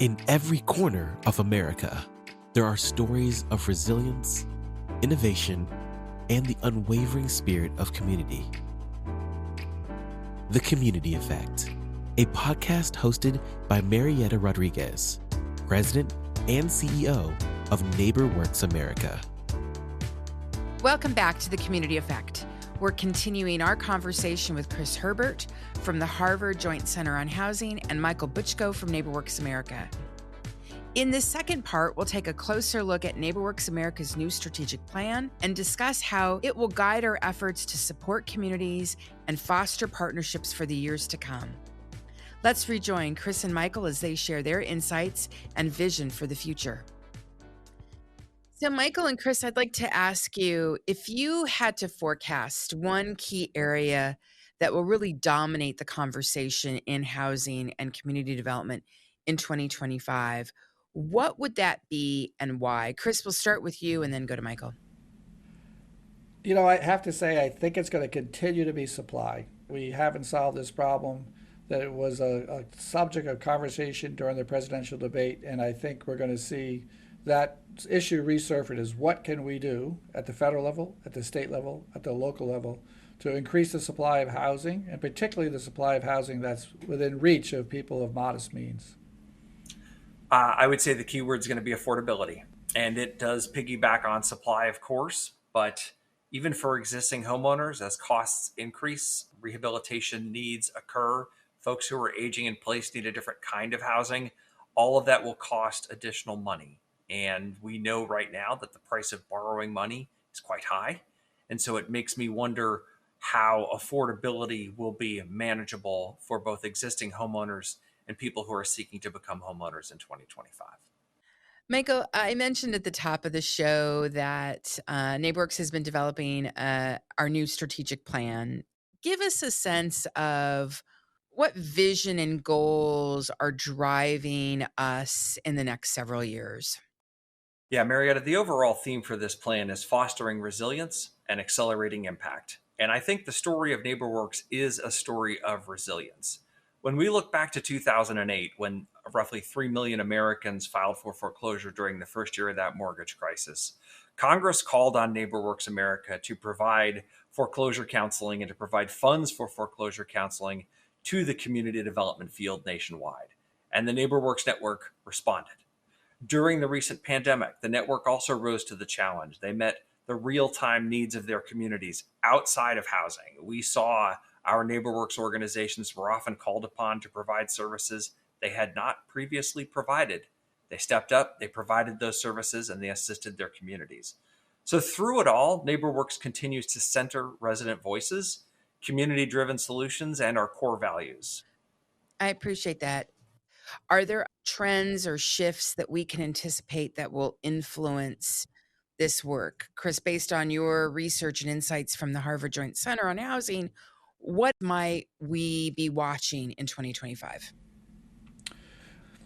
In every corner of America, there are stories of resilience, innovation, and the unwavering spirit of community. The Community Effect, a podcast hosted by Marietta Rodriguez, President and CEO of NeighborWorks America. Welcome back to The Community Effect. We're continuing our conversation with Chris Herbert from the Harvard Joint Center on Housing and Michael Butchko from NeighborWorks America. In this second part, we'll take a closer look at NeighborWorks America's new strategic plan and discuss how it will guide our efforts to support communities and foster partnerships for the years to come. Let's rejoin Chris and Michael as they share their insights and vision for the future. So Michael and Chris, I'd like to ask you, if you had to forecast one key area that will really dominate the conversation in housing and community development in 2025, what would that be and why? Chris, we'll start with you and then go to Michael. You know, I have to say, I think it's going to continue to be supply. We haven't solved this problem. That it was a subject of conversation during the presidential debate, and I think we're going to see that issue resurfaced is what can we do at the federal level, at the state level, at the local level to increase the supply of housing, and particularly the supply of housing that's within reach of people of modest means. I would say the key word is going to be affordability, and it does piggyback on supply, of course, but even for existing homeowners, as costs increase, rehabilitation needs occur, folks who are aging in place need a different kind of housing, all of that will cost additional money. And we know right now that the price of borrowing money is quite high. And so it makes me wonder how affordability will be manageable for both existing homeowners and people who are seeking to become homeowners in 2025. Michael, I mentioned at the top of the show that NeighborWorks has been developing our new strategic plan. Give us a sense of what vision and goals are driving us in the next several years. Yeah, Marietta, the overall theme for this plan is fostering resilience and accelerating impact. And I think the story of NeighborWorks is a story of resilience. When we look back to 2008, when roughly 3 million Americans filed for foreclosure during the first year of that mortgage crisis, Congress called on NeighborWorks America to provide foreclosure counseling and to provide funds for foreclosure counseling to the community development field nationwide. And the NeighborWorks network responded. During the recent pandemic, the network also rose to the challenge. They met the real-time needs of their communities outside of housing. We saw our NeighborWorks organizations were often called upon to provide services they had not previously provided. They stepped up, they provided those services, and they assisted their communities. So through it all, NeighborWorks continues to center resident voices, community-driven solutions, and our core values. I appreciate that. Are there trends or shifts that we can anticipate that will influence this work? Chris, based on your research and insights from the Harvard Joint Center on Housing, what might we be watching in 2025?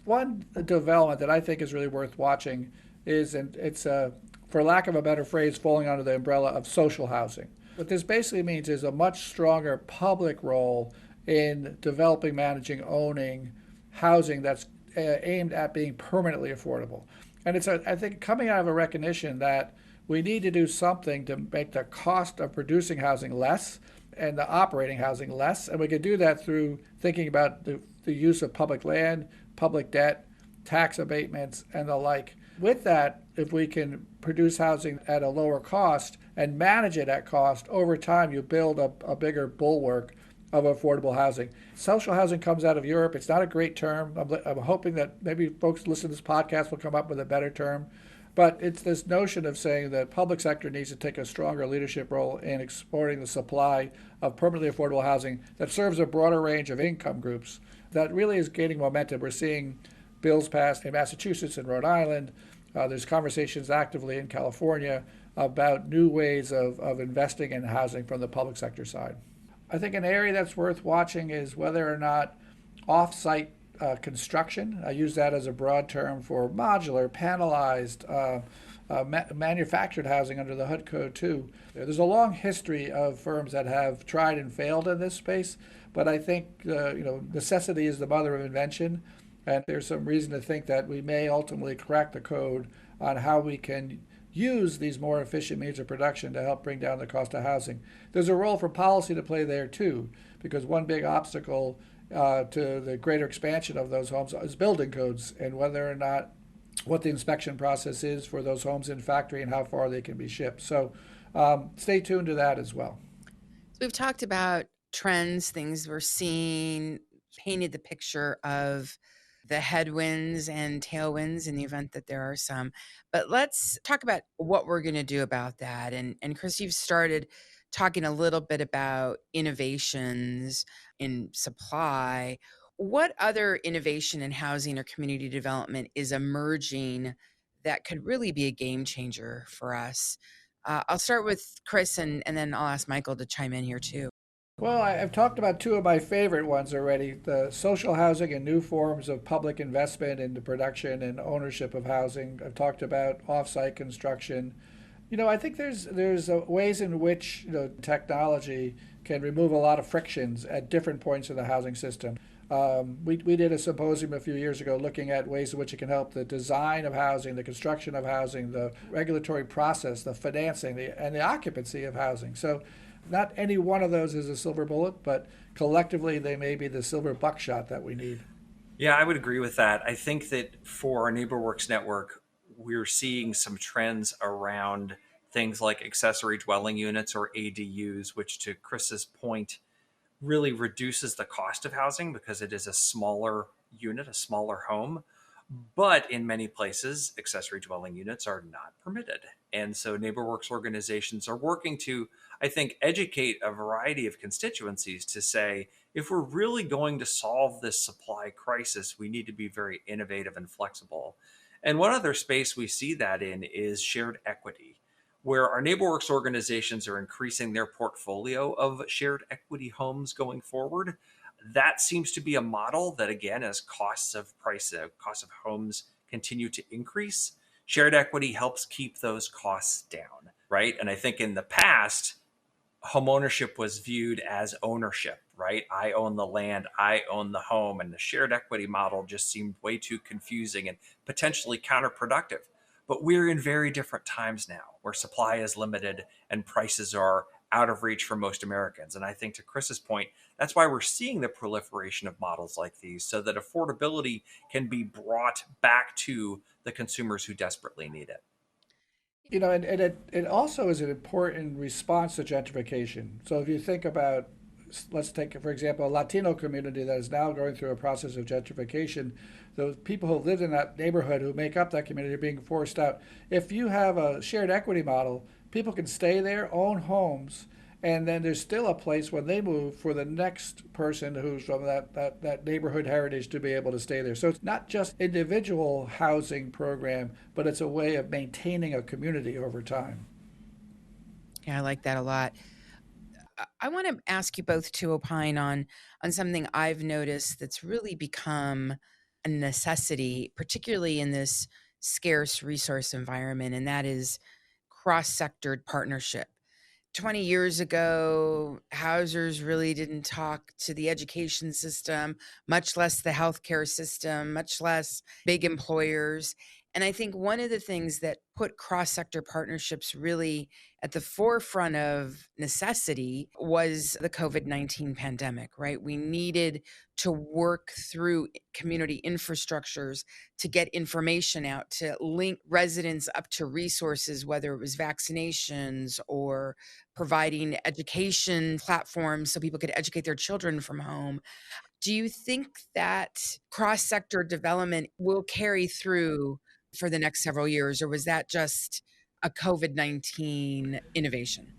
One development that I think is really worth watching is, and it's, for lack of a better phrase, falling under the umbrella of social housing. What this basically means is a much stronger public role in developing, managing, owning housing that's aimed at being permanently affordable. And it's, I think, coming out of a recognition that we need to do something to make the cost of producing housing less and the operating housing less. And we can do that through thinking about the use of public land, public debt, tax abatements, and the like. With that, if we can produce housing at a lower cost and manage it at cost, over time you build a bigger bulwark of affordable housing. Social housing comes out of Europe. It's not a great term. I'm hoping that maybe folks listening to this podcast will come up with a better term. But it's this notion of saying that public sector needs to take a stronger leadership role in exporting the supply of permanently affordable housing that serves a broader range of income groups. That really is gaining momentum. We're seeing bills passed in Massachusetts and Rhode Island. There's conversations actively in California about new ways of investing in housing from the public sector side. I think an area that's worth watching is whether or not off-site construction, I use that as a broad term for modular, panelized, manufactured housing under the HUD Code too. There's a long history of firms that have tried and failed in this space, but I think necessity is the mother of invention. And there's some reason to think that we may ultimately crack the code on how we can use these more efficient means of production to help bring down the cost of housing. There's a role for policy to play there too, because one big obstacle to the greater expansion of those homes is building codes and whether or not what the inspection process is for those homes in factory and how far they can be shipped. So stay tuned to that as well. So we've talked about trends, things we're seeing, painted the picture of the headwinds and tailwinds in the event that there are some. But let's talk about what we're going to do about that. And Chris, you've started talking a little bit about innovations in supply. What other innovation in housing or community development is emerging that could really be a game changer for us? I'll start with Chris and then I'll ask Michael to chime in here too. Well, I've talked about two of my favorite ones already, the social housing and new forms of public investment in the production and ownership of housing. I've talked about off-site construction. I think there's ways in which technology can remove a lot of frictions at different points in the housing system. We did a symposium a few years ago looking at ways in which it can help the design of housing, the construction of housing, the regulatory process, the financing, and the occupancy of housing. So not any one of those is a silver bullet, but collectively they may be the silver buckshot that we need. Yeah, I would agree with that. I think that for our NeighborWorks network, we're seeing some trends around things like accessory dwelling units or ADUs, which to Chris's point really reduces the cost of housing because it is a smaller unit, a smaller home. But in many places, accessory dwelling units are not permitted. And so NeighborWorks organizations are working to, I think, educate a variety of constituencies to say, if we're really going to solve this supply crisis, we need to be very innovative and flexible. And one other space we see that in is shared equity, where our NeighborWorks organizations are increasing their portfolio of shared equity homes going forward. That seems to be a model that, again, as costs of homes continue to increase, shared equity helps keep those costs down, right? And I think in the past, homeownership was viewed as ownership, right? I own the land, I own the home, and the shared equity model just seemed way too confusing and potentially counterproductive. But we're in very different times now where supply is limited and prices are out of reach for most Americans. And I think to Chris's point, that's why we're seeing the proliferation of models like these so that affordability can be brought back to the consumers who desperately need it. And it also is an important response to gentrification. So if you think about, let's take, for example, a Latino community that is now going through a process of gentrification, those people who live in that neighborhood who make up that community are being forced out. If you have a shared equity model, people can stay there, own homes, and then there's still a place when they move for the next person who's from that neighborhood heritage to be able to stay there. So it's not just individual housing program, but it's a way of maintaining a community over time. Yeah, I like that a lot. I want to ask you both to opine on something I've noticed that's really become a necessity, particularly in this scarce resource environment, and that is cross-sectored partnership. 20 years ago, housers really didn't talk to the education system, much less the healthcare system, much less big employers. And I think one of the things that put cross-sector partnerships really at the forefront of necessity was the COVID-19 pandemic, right? We needed to work through community infrastructures to get information out, to link residents up to resources, whether it was vaccinations or providing education platforms so people could educate their children from home. Do you think that cross-sector development will carry through for the next several years, or was that just a COVID-19 innovation?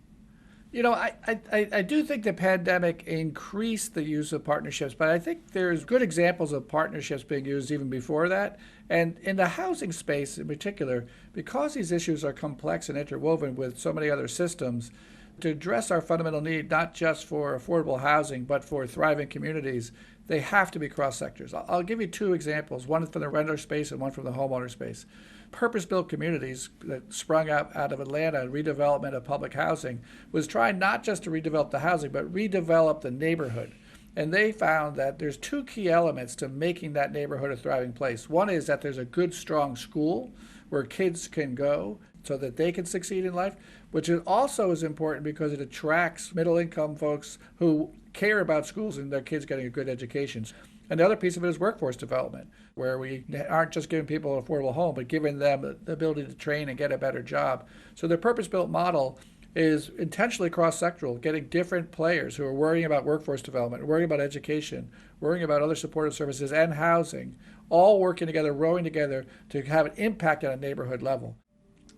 I do think the pandemic increased the use of partnerships, but I think there's good examples of partnerships being used even before that. And in the housing space in particular, because these issues are complex and interwoven with so many other systems, to address our fundamental need, not just for affordable housing, but for thriving communities, they have to be cross sectors. I'll give you two examples, one from the renter space and one from the homeowner space. Purpose-built communities that sprung out of Atlanta and redevelopment of public housing was trying not just to redevelop the housing, but redevelop the neighborhood. And they found that there's two key elements to making that neighborhood a thriving place. One is that there's a good, strong school where kids can go so that they can succeed in life, which also is important because it attracts middle-income folks who care about schools and their kids getting a good education. And the other piece of it is workforce development, where we aren't just giving people an affordable home, but giving them the ability to train and get a better job. So the purpose-built model is intentionally cross-sectoral, getting different players who are worrying about workforce development, worrying about education, worrying about other supportive services and housing, all working together, rowing together to have an impact at a neighborhood level.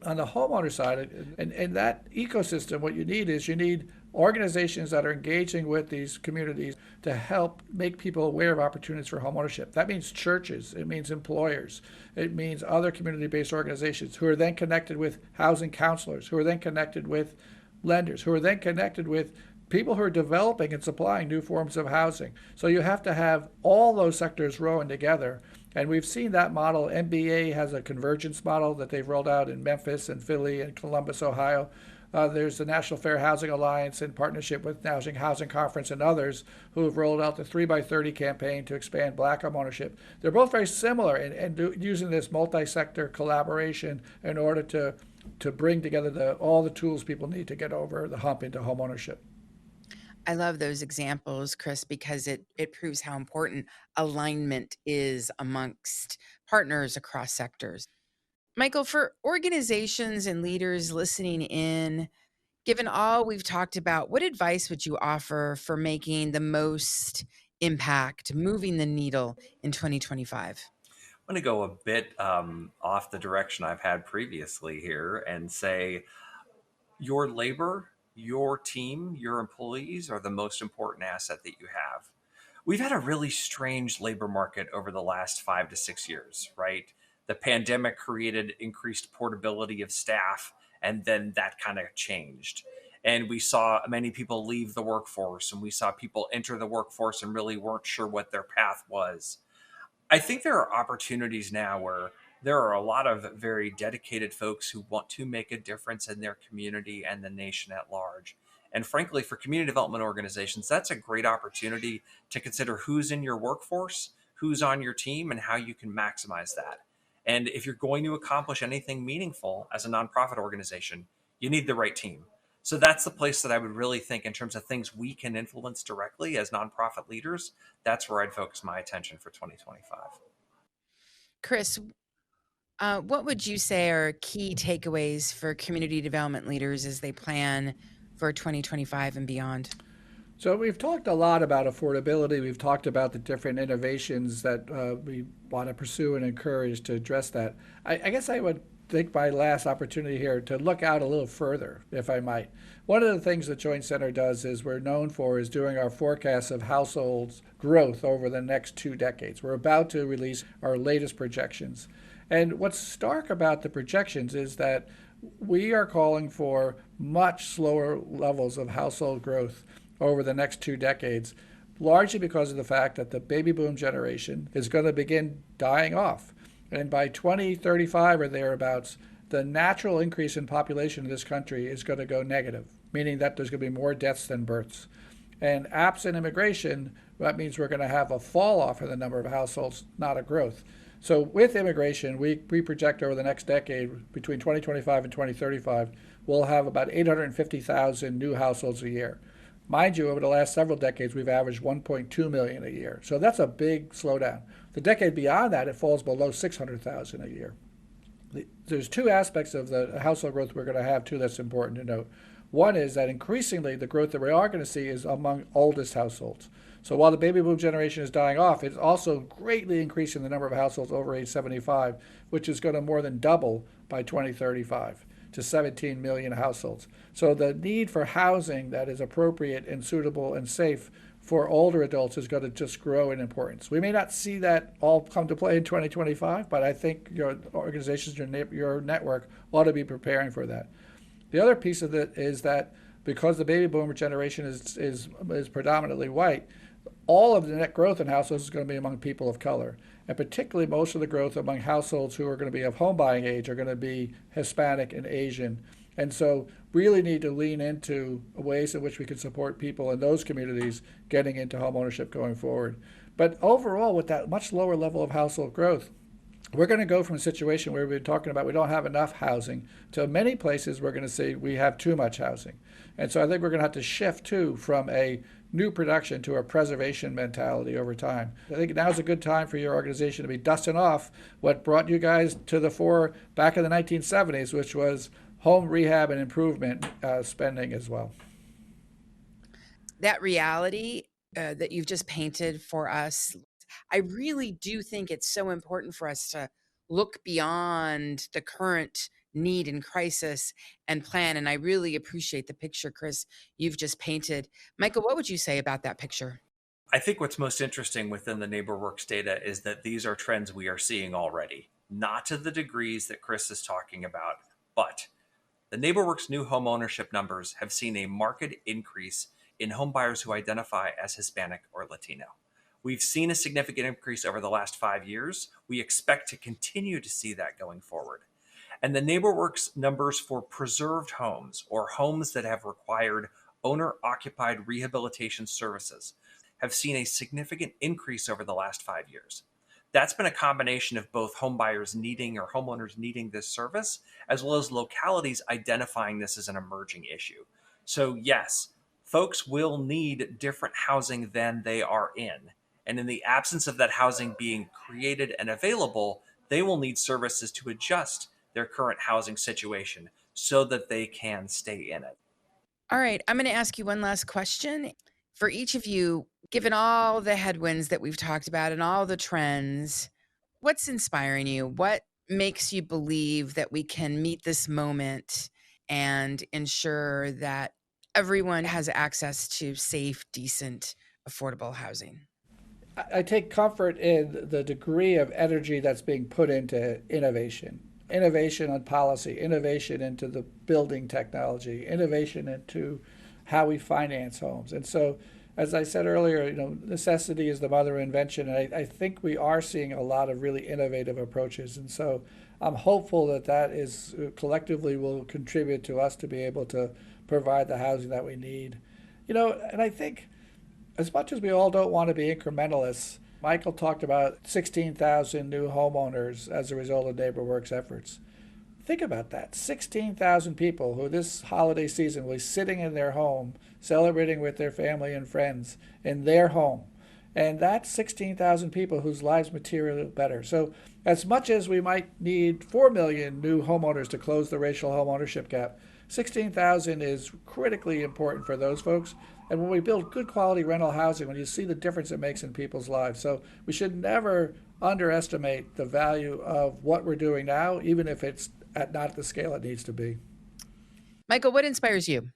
On the homeowner side, and that ecosystem, what you need organizations that are engaging with these communities to help make people aware of opportunities for homeownership. That means churches, it means employers, it means other community-based organizations who are then connected with housing counselors, who are then connected with lenders, who are then connected with people who are developing and supplying new forms of housing. So you have to have all those sectors rowing together. And we've seen that model. NBA has a convergence model that they've rolled out in Memphis and Philly and Columbus, Ohio. There's the National Fair Housing Alliance in partnership with Housing Conference and others who have rolled out the 3x30 campaign to expand black homeownership. They're both very similar in using this multi-sector collaboration in order to bring together all the tools people need to get over the hump into homeownership. I love those examples, Chris, because it proves how important alignment is amongst partners across sectors. Michael, for organizations and leaders listening in, given all we've talked about, what advice would you offer for making the most impact, moving the needle in 2025? I'm going to go a bit off the direction I've had previously here and say your labor, your team, your employees are the most important asset that you have. We've had a really strange labor market over the last 5 to 6 years, right? The pandemic created increased portability of staff, and then that kind of changed. And we saw many people leave the workforce, and we saw people enter the workforce and really weren't sure what their path was. I think there are opportunities now where there are a lot of very dedicated folks who want to make a difference in their community and the nation at large. And frankly, for community development organizations, that's a great opportunity to consider who's in your workforce, who's on your team, and how you can maximize that. And if you're going to accomplish anything meaningful as a nonprofit organization, you need the right team. So that's the place that I would really think in terms of things we can influence directly as nonprofit leaders. That's where I'd focus my attention for 2025. Chris, what would you say are key takeaways for community development leaders as they plan for 2025 and beyond? So we've talked a lot about affordability. We've talked about the different innovations that we want to pursue and encourage to address that. I guess I would take my last opportunity here to look out a little further, if I might. One of the things the Joint Center does is we're known for is doing our forecasts of households growth over the next 2 decades. We're about to release our latest projections. And what's stark about the projections is that we are calling for much slower levels of household growth over the next 2 decades, largely because of the fact that the baby boom generation is going to begin dying off. And by 2035 or thereabouts, the natural increase in population in this country is going to go negative, meaning that there's going to be more deaths than births. And absent immigration, that means we're going to have a fall off in the number of households, not a growth. So with immigration, we project over the next decade, between 2025 and 2035, we'll have about 850,000 new households a year. Mind you, over the last several decades, we've averaged 1.2 million a year. So that's a big slowdown. The decade beyond that, it falls below 600,000 a year. There's 2 aspects of the household growth we're going to have, too, that's important to note. One is that increasingly the growth that we are going to see is among oldest households. So while the baby boom generation is dying off, it's also greatly increasing the number of households over age 75, which is going to more than double by 2035 to 17 million households. So the need for housing that is appropriate and suitable and safe for older adults is going to just grow in importance. We may not see that all come to play in 2025, but I think your organizations, your network ought to be preparing for that. The other piece of it is that because the baby boomer generation is predominantly white, all of the net growth in households is going to be among people of color. And particularly most of the growth among households who are going to be of home buying age are going to be Hispanic and Asian. And so really need to lean into ways in which we can support people in those communities getting into home ownership going forward. But overall, with that much lower level of household growth, we're going to go from a situation where we've been talking about we don't have enough housing to many places we're going to say we have too much housing. And so I think we're going to have to shift too from a new production to a preservation mentality over time. I think now's a good time for your organization to be dusting off what brought you guys to the fore back in the 1970s, which was home rehab and improvement spending as well. That reality that you've just painted for us, I really do think it's so important for us to look beyond the current need and crisis and plan. And I really appreciate the picture, Chris, you've just painted. Michael, what would you say about that picture? I think what's most interesting within the NeighborWorks data is that these are trends we are seeing already, not to the degrees that Chris is talking about, but the NeighborWorks new home ownership numbers have seen a marked increase in home buyers who identify as Hispanic or Latino. We've seen a significant increase over the last 5 years. We expect to continue to see that going forward. And the NeighborWorks numbers for preserved homes, or homes that have required owner-occupied rehabilitation services, have seen a significant increase over the last 5 years. That's been a combination of both home buyers needing or homeowners needing this service, as well as localities identifying this as an emerging issue. So yes, folks will need different housing than they are in. And in the absence of that housing being created and available, they will need services to adjust their current housing situation so that they can stay in it. All right, I'm going to ask you one last question. For each of you, given all the headwinds that we've talked about and all the trends, what's inspiring you? What makes you believe that we can meet this moment and ensure that everyone has access to safe, decent, affordable housing? I take comfort in the degree of energy that's being put into innovation on policy, innovation into the building technology, innovation into how we finance homes. And so, as I said earlier, necessity is the mother of invention. And I think we are seeing a lot of really innovative approaches. And so I'm hopeful that is collectively will contribute to us to be able to provide the housing that we need. And I think as much as we all don't want to be incrementalists, Michael talked about 16,000 new homeowners as a result of NeighborWorks efforts. Think about that. 16,000 people who this holiday season will be sitting in their home, celebrating with their family and friends in their home. And that's 16,000 people whose lives materially better. So as much as we might need 4 million new homeowners to close the racial home ownership gap, 16,000 is critically important for those folks. And when we build good quality rental housing, when you see the difference it makes in people's lives. So we should never underestimate the value of what we're doing now, even if it's at not the scale it needs to be. Michael, what inspires you?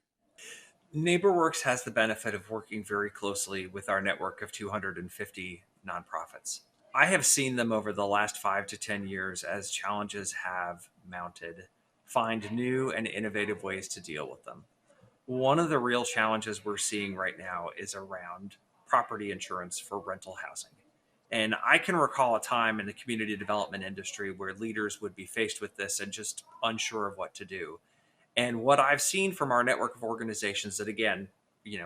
NeighborWorks has the benefit of working very closely with our network of 250 nonprofits. I have seen them over the last 5 to 10 years as challenges have mounted, find new and innovative ways to deal with them. One of the real challenges we're seeing right now is around property insurance for rental housing. And I can recall a time in the community development industry where leaders would be faced with this and just unsure of what to do. And what I've seen from our network of organizations that, again,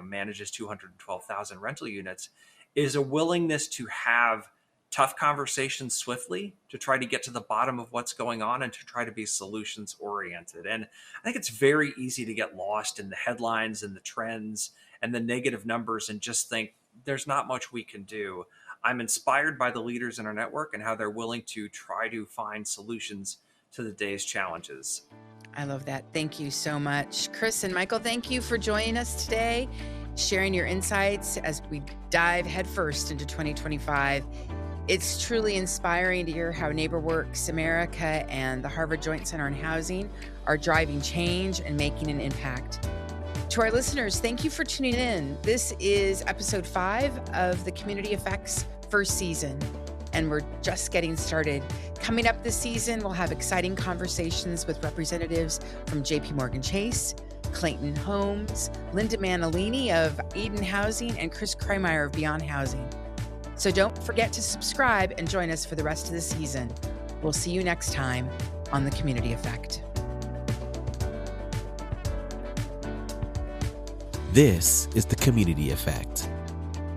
manages 212,000 rental units is a willingness to have tough conversations swiftly to try to get to the bottom of what's going on and to try to be solutions oriented. And I think it's very easy to get lost in the headlines and the trends and the negative numbers and just think there's not much we can do. I'm inspired by the leaders in our network and how they're willing to try to find solutions to the day's challenges. I love that. Thank you so much. Chris and Michael, thank you for joining us today, sharing your insights as we dive headfirst into 2025. It's truly inspiring to hear how NeighborWorks America and the Harvard Joint Center on Housing are driving change and making an impact. To our listeners, thank you for tuning in. This is episode 5 of the Community Effects first season, and we're just getting started. Coming up this season, we'll have exciting conversations with representatives from JP Morgan Chase, Clayton Homes, Linda Manalini of Eden Housing, and Chris Kremeyer of Beyond Housing. So don't forget to subscribe and join us for the rest of the season. We'll see you next time on The Community Effect. This is The Community Effect,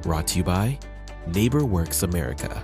brought to you by NeighborWorks America.